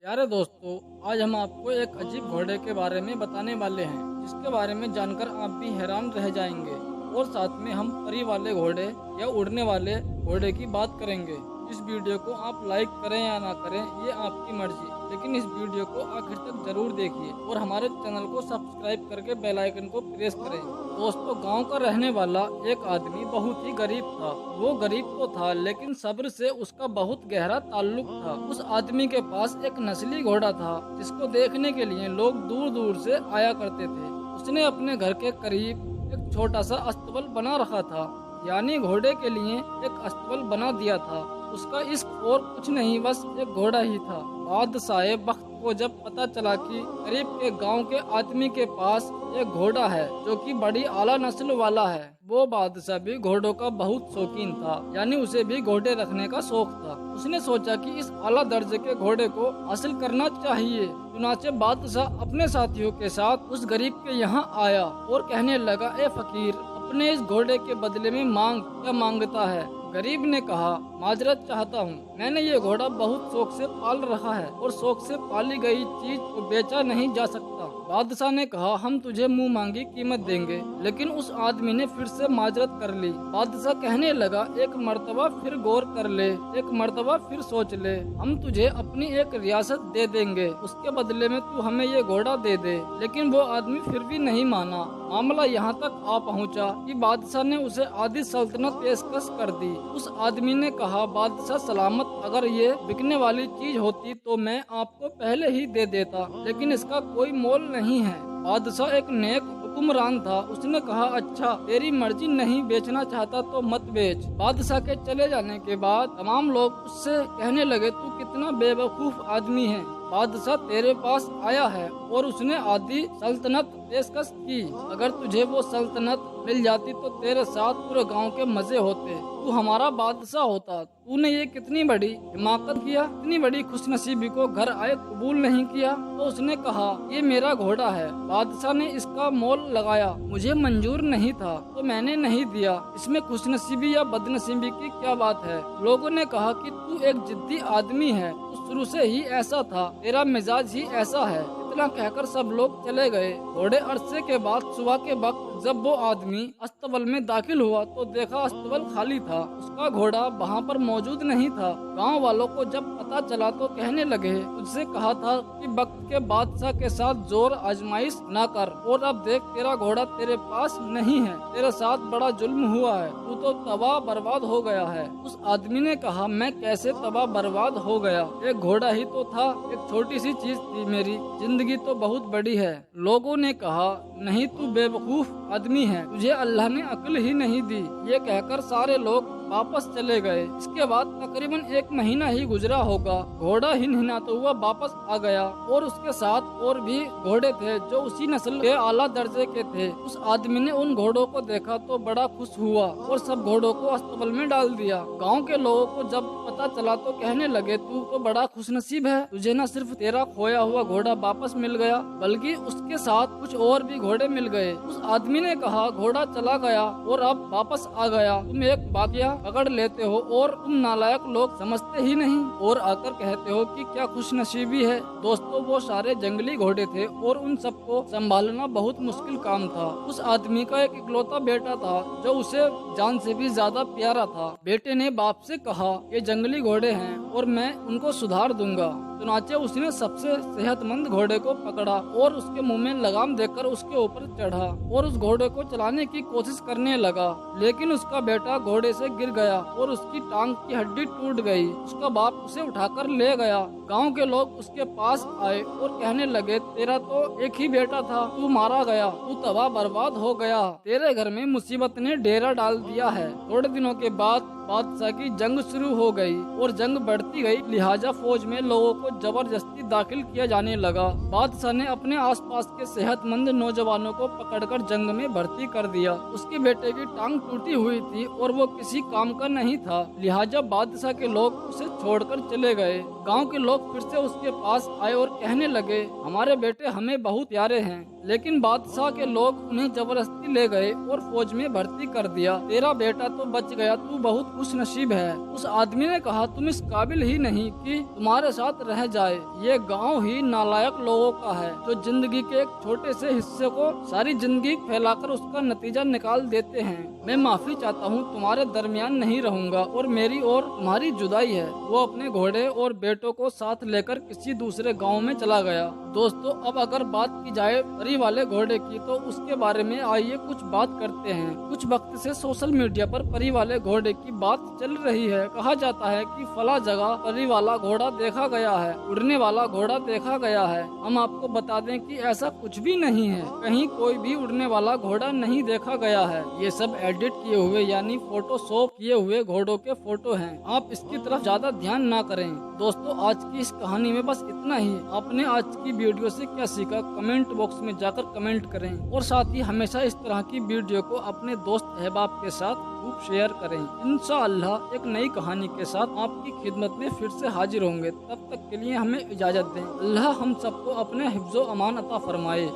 प्यारे दोस्तों, आज हम आपको एक अजीब घोड़े के बारे में बताने वाले हैं, जिसके बारे में जानकर आप भी हैरान रह जाएंगे। और साथ में हम परी वाले घोड़े या उड़ने वाले घोड़े की बात करेंगे। इस वीडियो को आप लाइक करें या ना करें, ये आपकी मर्जी, लेकिन इस वीडियो को आखिर तक जरूर देखिए और हमारे चैनल को सब्सक्राइब करके बेल आइकन को प्रेस करें। दोस्तों, गांव का रहने वाला एक आदमी बहुत ही गरीब था। वो गरीब तो था, लेकिन सब्र से उसका बहुत गहरा ताल्लुक था। उस आदमी के पास एक नस्ली घोड़ा था, जिसको देखने के लिए लोग दूर दूर से आया करते थे। उसने अपने घर के करीब एक छोटा सा अस्तबल बना रखा था, यानी घोड़े के लिए एक अस्तबल बना दिया था। उसका इश्क और कुछ नहीं, बस एक घोड़ा ही था। बादशाह बख्त को जब पता चला कि करीब के गांव के आदमी के पास एक घोड़ा है जो कि बड़ी आला नस्ल वाला है, वो बादशाह भी घोड़ों का बहुत शौकीन था, यानी उसे भी घोड़े रखने का शौक था। उसने सोचा कि इस आला दर्जे के घोड़े को हासिल करना चाहिए। चुनाचे बादशाह अपने साथियों के साथ उस गरीब के यहाँ आया और कहने लगा, ए फकीर, अपने इस घोड़े के बदले में मांग क्या मांगता है? गरीब ने कहा, माजरत चाहता हूँ, मैंने ये घोड़ा बहुत शौक से पाल रखा है और शौक से पाली गई चीज को बेचा नहीं जा सकता। बादशाह ने कहा, हम तुझे मुंह मांगी कीमत देंगे। लेकिन उस आदमी ने फिर से माजरत कर ली। बादशाह कहने लगा, एक मर्तबा फिर गौर कर ले, एक मर्तबा फिर सोच ले, हम तुझे अपनी एक रियासत दे देंगे, उसके बदले में तू हमें ये घोड़ा दे दे। लेकिन वो आदमी फिर भी नहीं माना। मामला यहाँ तक आ पहुँचा कि बादशाह ने उसे आधी सल्तनत पेशकश कर दी। उस आदमी ने कहा, बादशाह सलामत, अगर ये बिकने वाली चीज होती तो मैं आपको पहले ही दे देता, लेकिन इसका कोई मोल नहीं है। बादशाह एक नेक हुक्मरान था। उसने कहा, अच्छा, तेरी मर्जी, नहीं बेचना चाहता तो मत बेच। बादशाह के चले जाने के बाद तमाम लोग उससे कहने लगे, तू कितना बेवकूफ आदमी है। बादशाह तेरे पास आया है और उसने आधी सल्तनत पेशकश की। अगर तुझे वो सल्तनत मिल जाती तो तेरे साथ पूरे गांव के मजे होते, तू हमारा बादशाह होता। तूने ये कितनी बड़ी हिमाकत किया, इतनी बड़ी खुशनसीबी को घर आए कबूल नहीं किया। तो उसने कहा, ये मेरा घोड़ा है, बादशाह ने इसका मोल लगाया, मुझे मंजूर नहीं था तो मैंने नहीं दिया, इसमें खुशनसीबी या बदनसीबी की क्या बात है? लोगों ने कहा कि तू एक जिद्दी आदमी है, तू शुरू से ही ऐसा था, तेरा मिजाज ही ऐसा है। इतना कहकर सब लोग चले गए। थोड़े अरसे के बाद सुबह के वक्त जब वो आदमी अस्तबल में दाखिल हुआ तो देखा अस्तबल खाली था, उसका घोड़ा वहाँ पर मौजूद नहीं था। गांव वालों को जब पता चला तो कहने लगे, तुझसे कहा था कि वक्त के बादशाह के साथ जोर आजमाइश ना कर, और अब देख तेरा घोड़ा तेरे पास नहीं है, तेरे साथ बड़ा जुल्म हुआ है, तू तो तबाह बर्बाद हो गया है। उस आदमी ने कहा, मैं कैसे तबाह बर्बाद हो गया? एक घोड़ा ही तो था, एक छोटी सी चीज थी, मेरी जिंदगी तो बहुत बड़ी है। लोगों ने कहा, नहीं, तू बेवकूफ आदमी है, तुझे अल्लाह ने अक्ल ही नहीं दी। ये कहकर सारे लोग वापस चले गए। इसके बाद तकरीबन 1 महीना ही गुजरा होगा। घोड़ा हिनहिनाता हुआ वापस आ गया और उसके साथ और भी घोड़े थे जो उसी नस्ल के आला दर्जे के थे। उस आदमी ने उन घोड़ों को देखा तो बड़ा खुश हुआ और सब घोड़ों को अस्तबल में डाल दिया। गांव के लोगों को जब पता चला तो कहने लगे, तू तो बड़ा खुशनसीब है, तुझे न सिर्फ तेरा खोया हुआ घोड़ा वापस मिल गया, बल्कि उसके साथ कुछ और भी घोड़े मिल गए। उस आदमी ने कहा, घोड़ा चला गया और अब वापस आ गया, तुम एक बाकिया पकड़ लेते हो और तुम नालायक लोग समझते ही नहीं और आकर कहते हो कि क्या खुशनसीबी है। दोस्तों, वो सारे जंगली घोड़े थे और उन सबको संभालना बहुत मुश्किल काम था। उस आदमी का एक इकलौता बेटा था जो उसे जान से भी ज्यादा प्यारा था। बेटे ने बाप से कहा, ये जंगली घोड़े हैं और मैं उनको सुधार दूंगा। चुनाचे उसने सबसे सेहतमंद घोड़े को पकड़ा और उसके मुंह में लगाम देकर उसके ऊपर चढ़ा और उस घोड़े को चलाने की कोशिश करने लगा, लेकिन उसका बेटा घोड़े से गिर गया और उसकी टांग की हड्डी टूट गई। उसका बाप उसे उठाकर ले गया। गांव के लोग उसके पास आए और कहने लगे, तेरा तो एक ही बेटा था, तू मारा गया, तू तबाह बर्बाद हो गया, तेरे घर में मुसीबत ने डेरा डाल दिया है। थोड़े दिनों के बाद बादशाह की जंग शुरू हो गई और जंग बढ़ती गई, लिहाजा फौज में लोगों को जबरदस्ती दाखिल किया जाने लगा। बादशाह ने अपने आसपास के सेहतमंद नौजवानों को पकड़कर जंग में भर्ती कर दिया। उसके बेटे की टांग टूटी हुई थी और वो किसी काम का नहीं था, लिहाजा बादशाह के लोग उसे छोड़कर चले गए। गांव के लोग फिर से उसके पास आए और कहने लगे, हमारे बेटे हमें बहुत प्यारे हैं, लेकिन बादशाह के लोग उन्हें जबरदस्ती ले गए और फौज में भर्ती कर दिया। तेरा बेटा तो बच गया, तू बहुत खुश नसीब है। उस आदमी ने कहा, तुम इस काबिल ही नहीं कि तुम्हारे साथ रह जाए। ये गांव ही नालायक लोगों का है जो जिंदगी के एक छोटे से हिस्से को सारी जिंदगी फैलाकर उसका नतीजा निकाल देते हैं। मैं माफी चाहता हूँ, तुम्हारे दरमियान नहीं रहूंगा और मेरी और तुम्हारी जुदाई है। वो अपने घोड़े और बेटों को साथ लेकर किसी दूसरे गांव में चला गया। दोस्तों, अब अगर बात की जाए परी वाले घोड़े की, तो उसके बारे में आइए कुछ बात करते हैं। कुछ वक्त से सोशल मीडिया पर परी वाले घोड़े की बात चल रही है। कहा जाता है कि फला जगह परी वाला घोड़ा देखा गया है, उड़ने वाला घोड़ा देखा गया है। हम आपको बता दें कि ऐसा कुछ भी नहीं है, कहीं कोई भी उड़ने वाला घोड़ा नहीं देखा गया है। ये सब एडिट किए हुए यानी फोटोशॉप किए हुए घोड़ों के फोटो हैं। आप इसकी तरफ ज्यादा ध्यान ना करें। दोस्तों, आज की इस कहानी में बस इतना ही। आपने आज की वीडियो से क्या सीखा, कमेंट बॉक्स में जाकर कमेंट करें और साथ ही हमेशा इस तरह की वीडियो को अपने दोस्त अहबाब के साथ खूब शेयर करें। इंशाअल्लाह एक नई कहानी के साथ आपकी खिदमत में फिर से हाजिर होंगे। तब तक के लिए हमें इजाजत दें। अल्लाह हम सबको अपने हिफ्ज़ो अमान अता फरमाए।